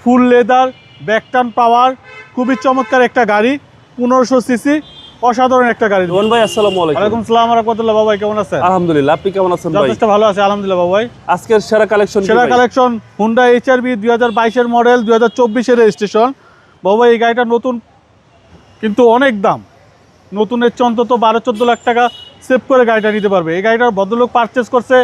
Full leather, ব্যাকটার্ন পাওয়ার, খুবই চমৎকার একটা গাড়ি, 1500 সিসি, অসাধারণ একটা গাড়ি। রোহন ভাই আসসালামু আলাইকুম। ওয়ালাইকুম আসসালাম ওয়া রাহমাতুল্লাহ। বাবা কেমন আছেন? আলহামদুলিল্লাহ, আপনি কেমন আছেন ভাই? যথেষ্ট ভালো আছে আলহামদুলিল্লাহ বাবা। আজকের সেরা কালেকশন কি সেরা ভাই? কালেকশন হুন্ডা HR-V 2022 এর মডেল, 2024 এর রেজিস্ট্রেশন। বাবা এই গাড়িটা নতুন কিন্তু অনেক দাম, নতুনের চেয়ে অন্তত 12-14 লাখ টাকা সেভ করে গাড়িটা নিতে পারবে। এই গাড়িটার ভদ্রলোক পারচেস করছে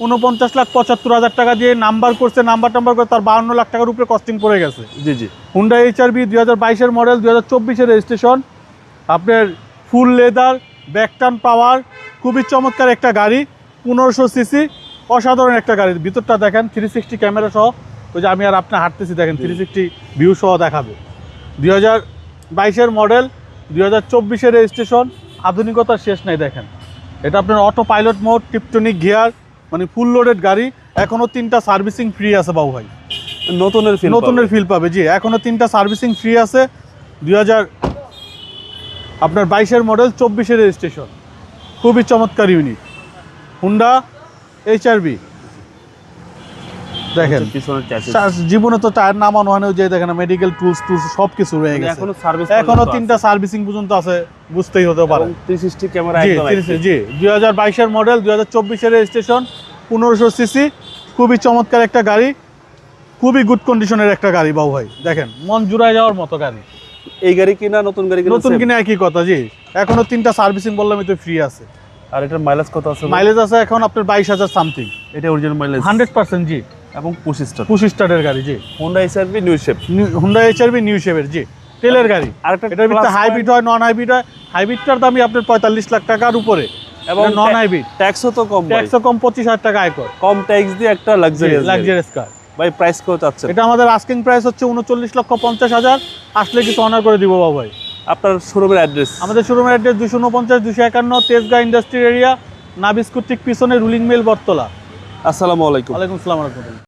49,75,000 টাকা দিয়ে, নাম্বার করছে, নাম্বার করে তার 52 লাখ টাকার উপরে কস্টিং পড়ে গেছে। জি জি। হুন্ডা HR-V 2022 এর মডেল, 2024 এর রেজিস্ট্রেশন। আপনার ফুল লেদার, ব্যাকটার্ন পাওয়ার, খুবই চমৎকার একটা গাড়ি, 1500 সিসি, অসাধারণ একটা গাড়ি। ভিতরটা দেখেন, 360 ক্যামেরা সহ। ওই যে আমি আর আপনি হাঁটতেছি দেখেন, 360 ভিউ সহ দেখাবে। 2022 এর মডেল, 2024 এর রেজিস্ট্রেশন। আধুনিকতার শেষ নাই দেখেন। এটা আপনার auto pilot mode, Tiptronic gear, মানে ফুল লোডেড গাড়ি। এখনও 3টা সার্ভিসিং ফ্রি আছে বাবু ভাই। নতুনের ফিল পাবে জি, এখনও 3টা সার্ভিসিং ফ্রি আছে। 2022 এর মডেল, 24 এর রেজিস্ট্রেশন। খুবই চমৎকার ইউনিট হুন্ডা HR-V। দেখেন জীবনে তো টায়ার নামানো হয় না, যে দেখেন মেডিকেল টুলস সব কিছু রয়ে গেছে। এখনো 3টা সার্ভিসিং পর্যন্ত আছে, বুঝতেই হতে পারে। 360 ক্যামেরা একদম জি 2022 এর মডেল, 2024 এর রেজিস্ট্রেশন, 1500 সিসি, খুবই চমৎকার একটা গাড়ি, খুবই গুড কন্ডিশনের একটা গাড়ি বাবু ভাই। দেখেন মন জুড়ায় যাওয়ার মতো গাড়ি। এই গাড়ি কিনা নতুন গাড়ি কিনা নতুন কিনে একই কথা জি, এখনো 3টা সার্ভিসিং বললামই তো ফ্রি আছে। আর এটার মাইলেজ কত আছে? মাইলেজ আছে এখন আপনার 22,000 সামথিং। এটা অরিজিনাল মাইলেজ 100% জি, এবং 25 স্টার। 25 স্টারের গাড়ি জি। Honda HR-V new shape. Honda HR-V new শেপের জি, তেলের গাড়ি। আরেকটা এটার ভিতরে হাইব্রিড হয়, নন হাইব্রিড হয়। হাইব্রিডটার দামই আপনার 45 লাখ টাকার উপরে, এবং নন হাইব্রিড ট্যাক্সও তো কম, ট্যাক্সও কম, 25,000 টাকা আয়কর, কম ট্যাক্স দিয়ে একটা লাক্সারিয়াস কার। ভাই প্রাইস কত চাচ্ছেন? এটা আমাদের আস্কিং প্রাইস হচ্ছে 39,50,000। আসলে কিছু অনার করে দিব বাবু ভাই। আপনার শোরুমের অ্যাড্রেস? আমাদের শোরুমের অ্যাড্রেস 249-251 তেজগাঁ ইন্ডাস্ট্রিয়াল এরিয়া, নাবিস্কুর ঠিক পিছনে রুলিং মিল, বটতলা। আসসালামু আলাইকুম। ওয়ালাইকুম আসসালাম।